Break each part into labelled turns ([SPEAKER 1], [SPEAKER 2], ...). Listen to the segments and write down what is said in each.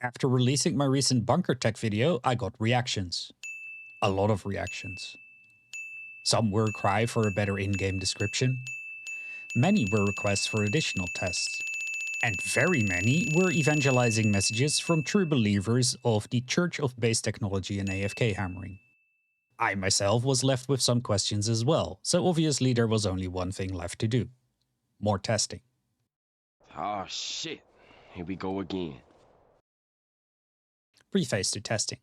[SPEAKER 1] After releasing my recent bunker tech video, I got reactions. A lot of reactions. Some were a cry for a better in-game description. Many were requests for additional tests. And very many were evangelizing messages from true believers of the Church of Base Technology and AFK Hammering. I myself was left with some questions as well, so obviously there was only one thing left to do. More testing.
[SPEAKER 2] Oh shit, here we go again.
[SPEAKER 1] Preface to testing.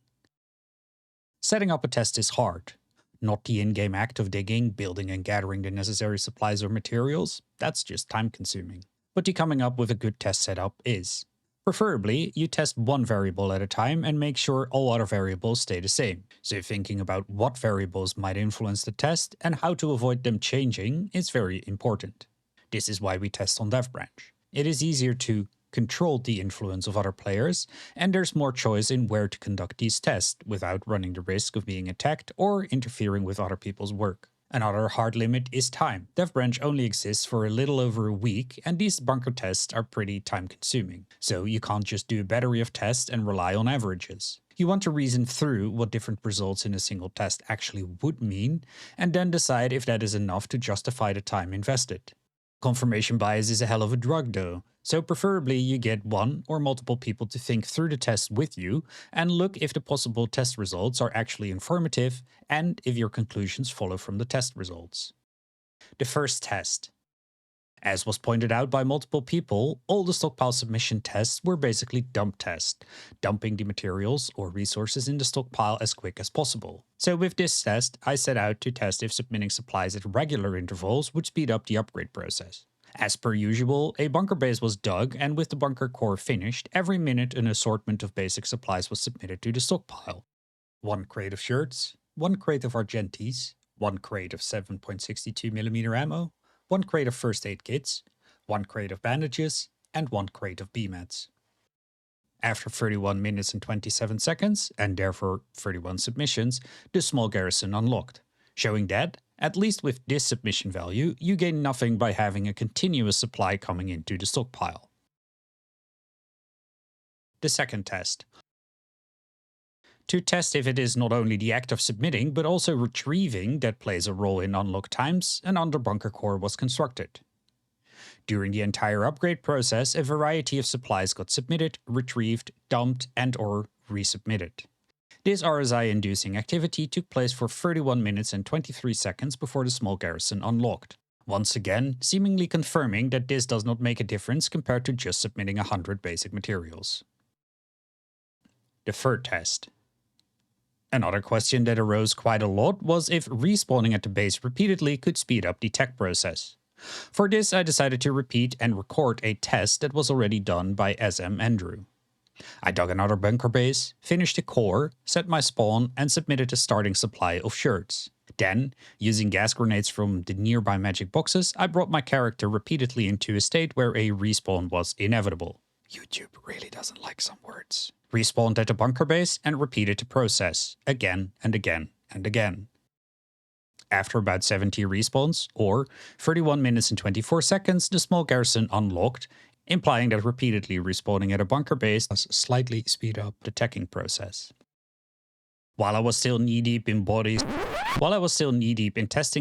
[SPEAKER 1] Setting up a test is hard. Not the in-game act of digging, building and gathering the necessary supplies or materials, that's just time-consuming. But the coming up with a good test setup is. Preferably, you test one variable at a time and make sure all other variables stay the same. So thinking about what variables might influence the test and how to avoid them changing is very important. This is why we test on dev branch. It is easier to control the influence of other players, and there's more choice in where to conduct these tests without running the risk of being attacked or interfering with other people's work. Another hard limit is time. Dev branch only exists for a little over a week, and these bunker tests are pretty time consuming, so you can't just do a battery of tests and rely on averages. You want to reason through what different results in a single test actually would mean, and then decide if that is enough to justify the time invested. Confirmation bias is a hell of a drug though, so preferably you get one or multiple people to think through the test with you and look if the possible test results are actually informative and if your conclusions follow from the test results. The first test. As was pointed out by multiple people, all the stockpile submission tests were basically dump tests, dumping the materials or resources in the stockpile as quick as possible. So with this test, I set out to test if submitting supplies at regular intervals would speed up the upgrade process. As per usual, a bunker base was dug, and with the bunker core finished, every minute an assortment of basic supplies was submitted to the stockpile. 1 crate of shirts, 1 crate of Argentis, 1 crate of 7.62mm ammo, 1 crate of first aid kits, 1 crate of bandages, and 1 crate of Bmats. After 31 minutes and 27 seconds, and therefore 31 submissions, the small garrison unlocked, showing that, at least with this submission value, you gain nothing by having a continuous supply coming into the stockpile. The second test. To test if it is not only the act of submitting, but also retrieving that plays a role in unlock times, an under-bunker core was constructed. During the entire upgrade process, a variety of supplies got submitted, retrieved, dumped, and/or resubmitted. This RSI-inducing activity took place for 31 minutes and 23 seconds before the small garrison unlocked. Once again, seemingly confirming that this does not make a difference compared to just submitting 100 basic materials. The third test. Another question that arose quite a lot was if respawning at the base repeatedly could speed up the tech process. For this, I decided to repeat and record a test that was already done by SM Andrew. I dug another bunker base, finished the core, set my spawn, and submitted a starting supply of shirts. Then, using gas grenades from the nearby magic boxes, I brought my character repeatedly into a state where a respawn was inevitable. YouTube really doesn't like some words. Respawned at the bunker base and repeated the process, again and again and again. After about 70 respawns, or 31 minutes and 24 seconds, the small garrison unlocked, implying that repeatedly respawning at a bunker base does slightly speed up the teching process. While I was still knee-deep in testing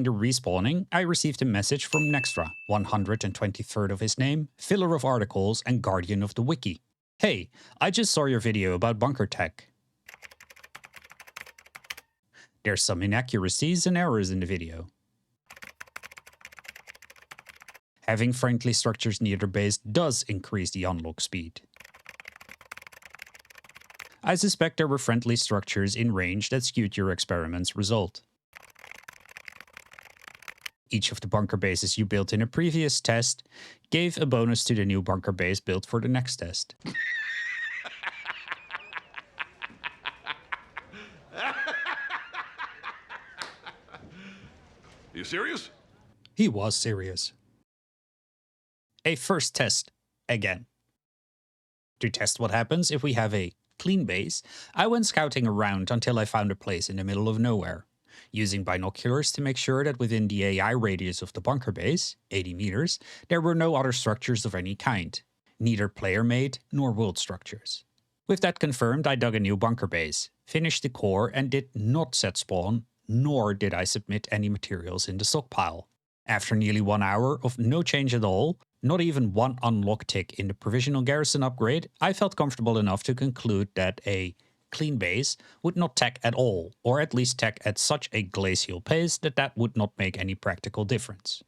[SPEAKER 1] the respawning, I received a message from Nextra, 123rd of his name, filler of articles, and guardian of the wiki. Hey, I just saw your video about bunker tech. There's some inaccuracies and errors in the video. Having friendly structures near the base does increase the unlock speed. I suspect there were friendly structures in range that skewed your experiment's result. Each of the bunker bases you built in a previous test gave a bonus to the new bunker base built for the next test.
[SPEAKER 3] You serious?
[SPEAKER 1] He was serious. A first test, again. To test what happens if we have a clean base, I went scouting around until I found a place in the middle of nowhere, using binoculars to make sure that within the AI radius of the bunker base, 80 meters, there were no other structures of any kind, neither player-made nor world structures. With that confirmed, I dug a new bunker base, finished the core, and did not set spawn, nor did I submit any materials in the stockpile. After nearly 1 hour of no change at all, not even one unlock tick in the provisional garrison upgrade, I felt comfortable enough to conclude that a clean base would not tack at all, or at least tack at such a glacial pace that would not make any practical difference.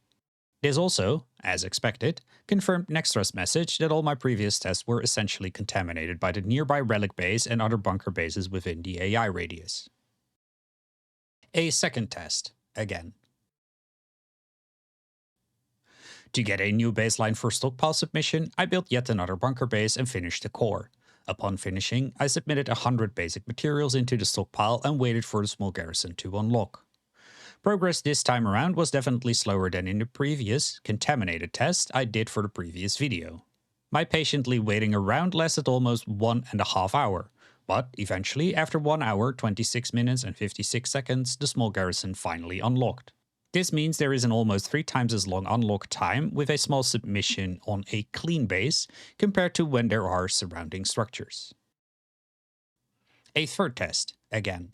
[SPEAKER 1] This also, as expected, confirmed Nextra's message that all my previous tests were essentially contaminated by the nearby relic base and other bunker bases within the AI radius. A second test, again. To get a new baseline for stockpile submission, I built yet another bunker base and finished the core. Upon finishing, I submitted 100 basic materials into the stockpile and waited for the small garrison to unlock. Progress this time around was definitely slower than in the previous, contaminated test I did for the previous video. My patiently waiting around lasted almost 1.5 hours, but eventually, after 1 hour, 26 minutes and 56 seconds, the small garrison finally unlocked. This means there is an almost 3 times as long unlock time with a small submission on a clean base compared to when there are surrounding structures. A third test, again.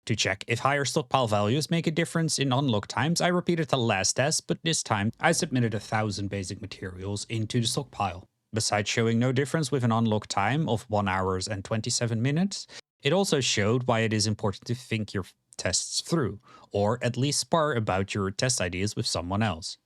[SPEAKER 1] To check if higher stockpile values make a difference in unlock times, I repeated the last test, but this time I submitted 1,000 basic materials into the stockpile. Besides showing no difference with an unlock time of 1 hour and 27 minutes, it also showed why it is important to think your tests through, or at least spar about your test ideas with someone else.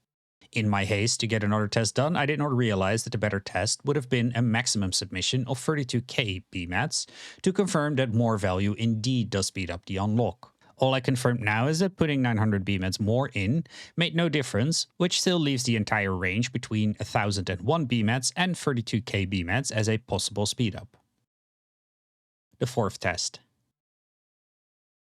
[SPEAKER 1] In my haste to get another test done, I did not realize that the better test would have been a maximum submission of 32k Bmats to confirm that more value indeed does speed up the unlock. All I confirmed now is that putting 900 Bmats more in made no difference, which still leaves the entire range between 1001 Bmats and 32k Bmats as a possible speed up. The fourth test.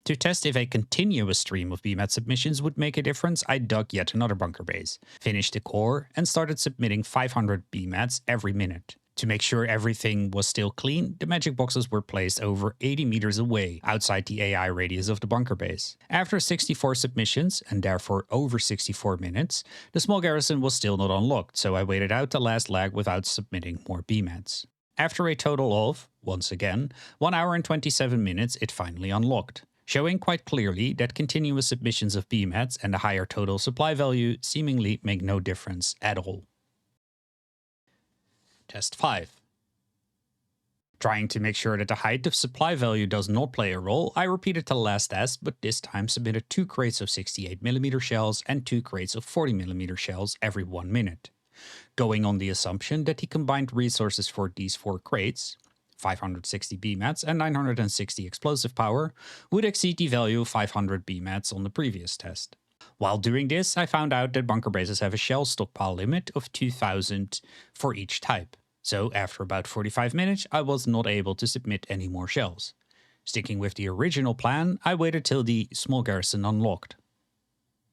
[SPEAKER 1] To test if a continuous stream of Bmat submissions would make a difference, I dug yet another bunker base, finished the core, and started submitting 500 Bmats every minute. To make sure everything was still clean, the magic boxes were placed over 80 meters away, outside the AI radius of the bunker base. After 64 submissions, and therefore over 64 minutes, the small garrison was still not unlocked, so I waited out the last lag without submitting more Bmats. After a total of, once again, 1 hour and 27 minutes, it finally unlocked, showing quite clearly that continuous submissions of Bmats and a higher total supply value seemingly make no difference at all. Test 5. Trying to make sure that the height of supply value does not play a role, I repeated the last test, but this time submitted 2 crates of 68mm shells and 2 crates of 40mm shells every 1 minute. Going on the assumption that the combined resources for these 4 crates, 560 Bmats and 960 explosive power, would exceed the value of 500 Bmats on the previous test. While doing this, I found out that bunker bases have a shell stockpile limit of 2000 for each type, so after about 45 minutes I was not able to submit any more shells. Sticking with the original plan, I waited till the small garrison unlocked,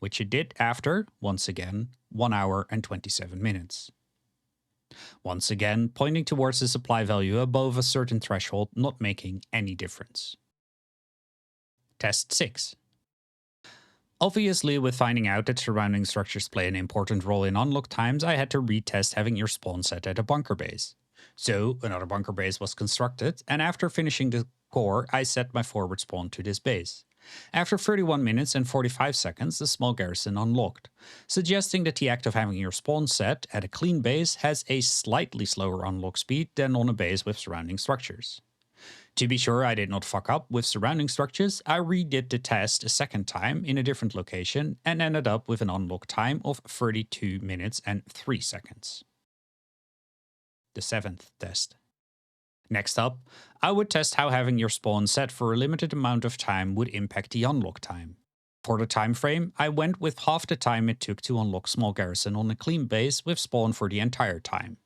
[SPEAKER 1] which it did after, once again, 1 hour and 27 minutes. Once again, pointing towards the supply value above a certain threshold not making any difference. Test 6. Obviously, with finding out that surrounding structures play an important role in unlock times, I had to retest having your spawn set at a bunker base. So, another bunker base was constructed, and after finishing the core, I set my forward spawn to this base. After 31 minutes and 45 seconds, the small garrison unlocked, suggesting that the act of having your spawn set at a clean base has a slightly slower unlock speed than on a base with surrounding structures. To be sure I did not fuck up with surrounding structures, I redid the test a second time in a different location and ended up with an unlock time of 32 minutes and 3 seconds. The 7th test. Next up, I would test how having your spawn set for a limited amount of time would impact the unlock time. For the time frame, I went with half the time it took to unlock small garrison on a clean base with spawn for the entire time,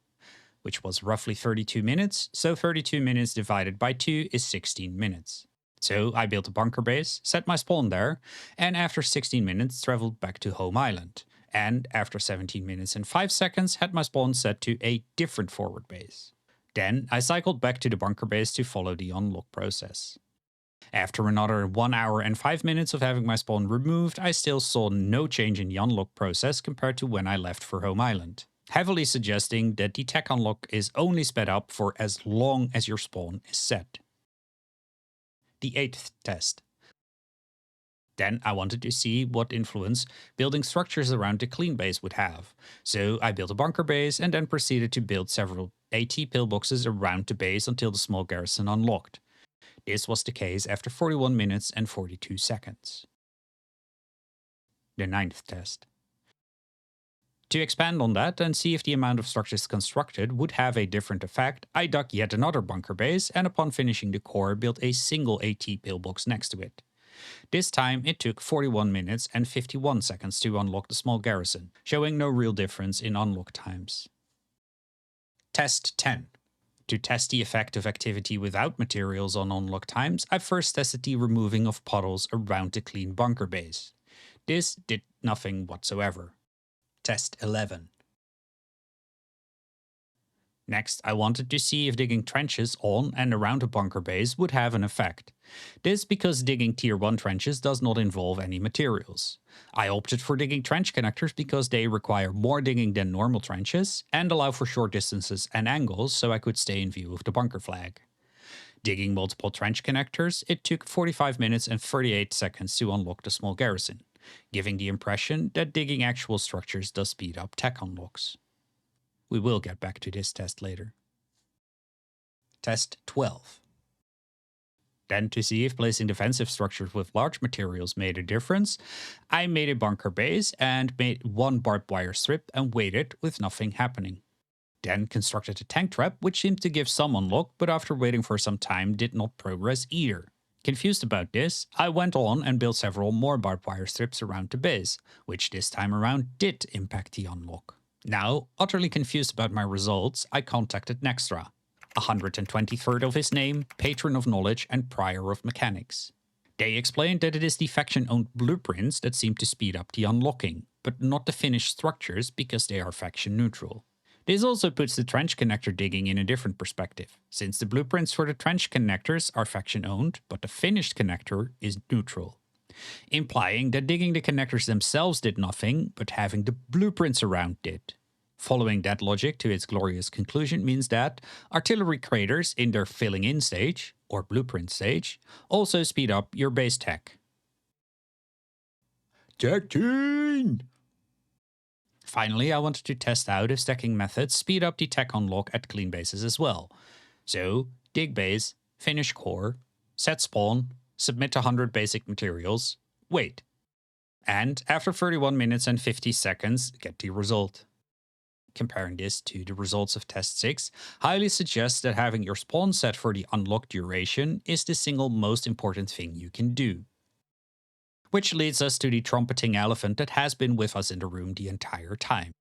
[SPEAKER 1] which was roughly 32 minutes, so 32 minutes divided by 2 is 16 minutes. So I built a bunker base, set my spawn there, and after 16 minutes traveled back to home island, and after 17 minutes and 5 seconds had my spawn set to a different forward base. Then I cycled back to the bunker base to follow the unlock process. After another 1 hour and 5 minutes of having my spawn removed, I still saw no change in the unlock process compared to when I left for home island. heavily suggesting that the tech unlock is only sped up for as long as your spawn is set. The 8th test. Then I wanted to see what influence building structures around the clean base would have. So I built a bunker base and then proceeded to build several AT pillboxes around the base until the small garrison unlocked. This was the case after 41 minutes and 42 seconds. The 9th test. To expand on that and see if the amount of structures constructed would have a different effect, I dug yet another bunker base and upon finishing the core built a single AT pillbox next to it. This time it took 41 minutes and 51 seconds to unlock the small garrison, showing no real difference in unlock times. Test 10. To test the effect of activity without materials on unlock times, I first tested the removing of puddles around the clean bunker base. This did nothing whatsoever. Test 11. Next, I wanted to see if digging trenches on and around a bunker base would have an effect. This because digging tier 1 trenches does not involve any materials. I opted for digging trench connectors because they require more digging than normal trenches and allow for short distances and angles so I could stay in view of the bunker flag. Digging multiple trench connectors, it took 45 minutes and 38 seconds to unlock the small garrison, giving the impression that digging actual structures does speed up tech unlocks. We will get back to this test later. Test 12. Then, to see if placing defensive structures with large materials made a difference, I made a bunker base and made one barbed wire strip and waited with nothing happening. Then constructed a tank trap, which seemed to give some unlock, but after waiting for some time did not progress either. Confused about this, I went on and built several more barbed wire strips around the base, which this time around did impact the unlock. Now, utterly confused about my results, I contacted Nextra, 123rd of his name, patron of knowledge and prior of mechanics. They explained that it is the faction-owned blueprints that seem to speed up the unlocking, but not the finished structures because they are faction neutral. This also puts the trench connector digging in a different perspective, since the blueprints for the trench connectors are faction-owned, but the finished connector is neutral, implying that digging the connectors themselves did nothing, but having the blueprints around did. Following that logic to its glorious conclusion means that artillery craters in their filling in stage, or blueprint stage, also speed up your base tech. Tech 10! Finally, I wanted to test out if stacking methods speed up the tech unlock at clean bases as well. So, dig base, finish core, set spawn, submit 100 basic materials, wait. And after 31 minutes and 50 seconds, get the result. Comparing this to the results of test 6, highly suggests that having your spawn set for the unlock duration is the single most important thing you can do. Which leads us to the trumpeting elephant that has been with us in the room the entire time.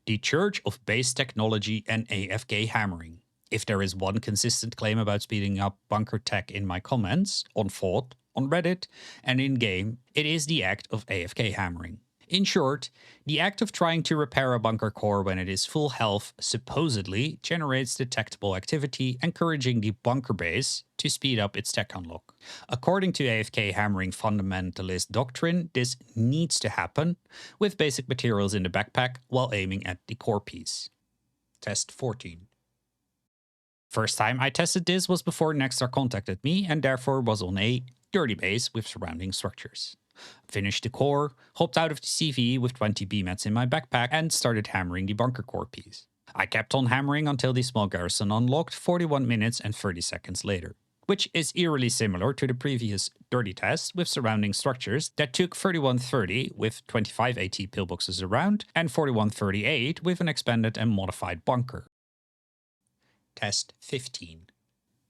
[SPEAKER 1] The Church of Base Technology and AFK Hammering. If there is one consistent claim about speeding up bunker tech in my comments, on Thought, on Reddit, and in-game, it is the act of AFK Hammering. In short, the act of trying to repair a bunker core when it is full health supposedly generates detectable activity, encouraging the bunker base to speed up its tech unlock. According to AFK Hammering fundamentalist doctrine, this needs to happen with basic materials in the backpack while aiming at the core piece. Test 14. First time I tested this was before Nextra contacted me and therefore was on a dirty base with surrounding structures. Finished the core, hopped out of the CV with 20 Bmats in my backpack and started hammering the bunker core piece. I kept on hammering until the small garrison unlocked 41 minutes and 30 seconds later, which is eerily similar to the previous dirty test with surrounding structures that took 31:30 with 25 AT pillboxes around and 41:38 with an expanded and modified bunker. Test 15.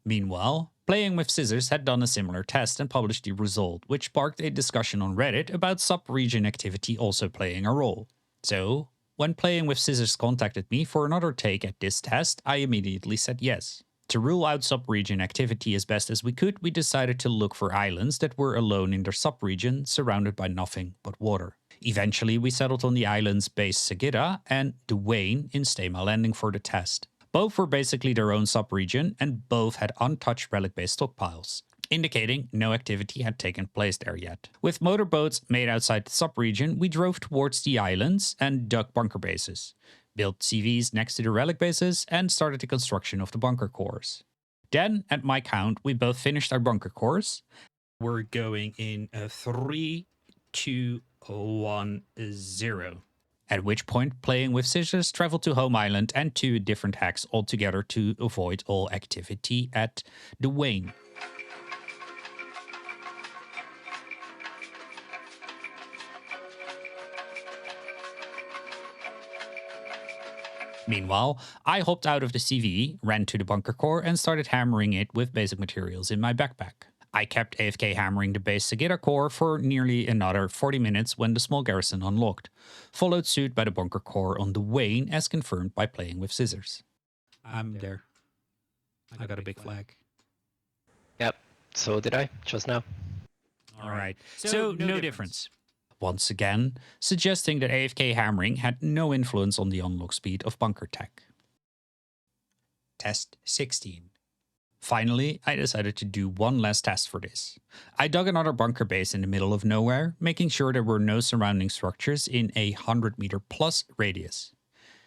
[SPEAKER 1] Meanwhile, Playing with Scissors had done a similar test and published the result, which sparked a discussion on Reddit about sub-region activity also playing a role. So, when Playing with Scissors contacted me for another take at this test, I immediately said yes. To rule out sub-region activity as best as we could, we decided to look for islands that were alone in their sub-region, surrounded by nothing but water. Eventually, we settled on the islands Base Sagira and Duane in Stema Landing for the test. Both were basically their own sub-region, and both had untouched relic-based stockpiles, indicating no activity had taken place there yet. With motorboats made outside the sub-region, we drove towards the islands and dug bunker bases, built CVs next to the relic bases, and started the construction of the bunker cores. Then, at my count, we both finished our bunker cores. We're going in a 3, 2, 1, 0. At which point, playing with scissors traveled to Home Island and 2 different hacks altogether to avoid all activity at Duane. Meanwhile, I hopped out of the CV, ran to the bunker core, and started hammering it with basic materials in my backpack. I kept AFK hammering the base Sagira core for nearly another 40 minutes when the small garrison unlocked, followed suit by the bunker core on Duane as confirmed by playing with scissors. I'm there. I got a big flag.
[SPEAKER 3] Yep, so did I, just now.
[SPEAKER 1] Alright, so no difference. Once again, suggesting that AFK hammering had no influence on the unlock speed of bunker tech. Test 16. Finally, I decided to do one last test for this. I dug another bunker base in the middle of nowhere, making sure there were no surrounding structures in a 100 meter plus radius.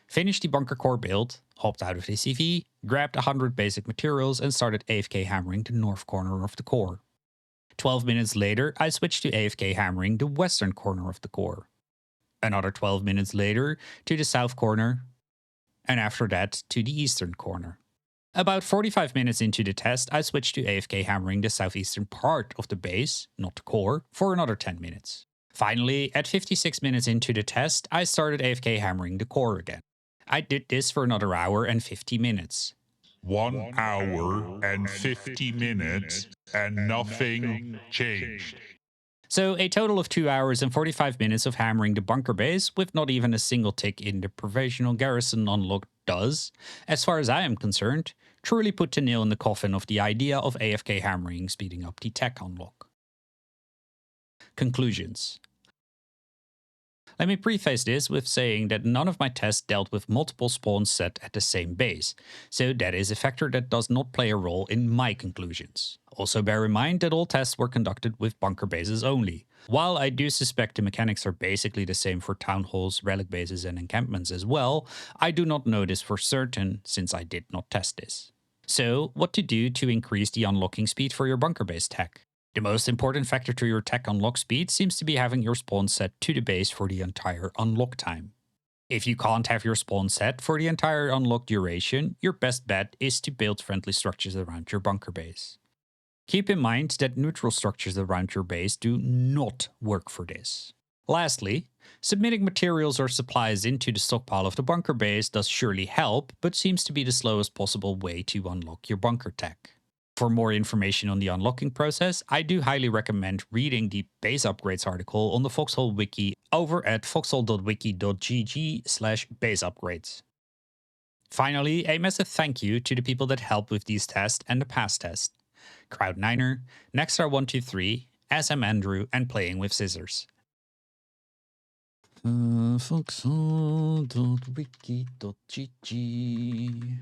[SPEAKER 1] Finished the bunker core build, hopped out of the CV, grabbed 100 basic materials and started AFK hammering the north corner of the core. 12 minutes later, I switched to AFK hammering the western corner of the core. Another 12 minutes later to the south corner, and after that to the eastern corner. About 45 minutes into the test, I switched to AFK hammering the southeastern part of the base, not the core, for another 10 minutes. Finally, at 56 minutes into the test, I started AFK hammering the core again. I did this for another hour and 50 minutes.
[SPEAKER 4] 1 hour and 50 minutes, and nothing changed.
[SPEAKER 1] So a total of 2 hours and 45 minutes of hammering the bunker base with not even a single tick in the provisional garrison unlock does, as far as I am concerned, truly put the nail in the coffin of the idea of AFK hammering speeding up the tech unlock. Conclusions. Let me preface this with saying that none of my tests dealt with multiple spawns set at the same base, so that is a factor that does not play a role in my conclusions. Also bear in mind that all tests were conducted with bunker bases only. While I do suspect the mechanics are basically the same for town halls, relic bases and encampments as well, I do not know this for certain since I did not test this. So, what to do to increase the unlocking speed for your bunker base tech? The most important factor to your tech unlock speed seems to be having your spawn set to the base for the entire unlock time. If you can't have your spawn set for the entire unlock duration, your best bet is to build friendly structures around your bunker base. Keep in mind that neutral structures around your base do not work for this. Lastly, submitting materials or supplies into the stockpile of the bunker base does surely help, but seems to be the slowest possible way to unlock your bunker tech. For more information on the unlocking process, I do highly recommend reading the base upgrades article on the Foxhole wiki over at foxhole.wiki.gg/base upgrades. Finally, a massive thank you to the people that helped with these tests and the past test. Crowd9er, Nextra123, SM Andrew, and Playing with Scissors. Foxhole.wiki.gg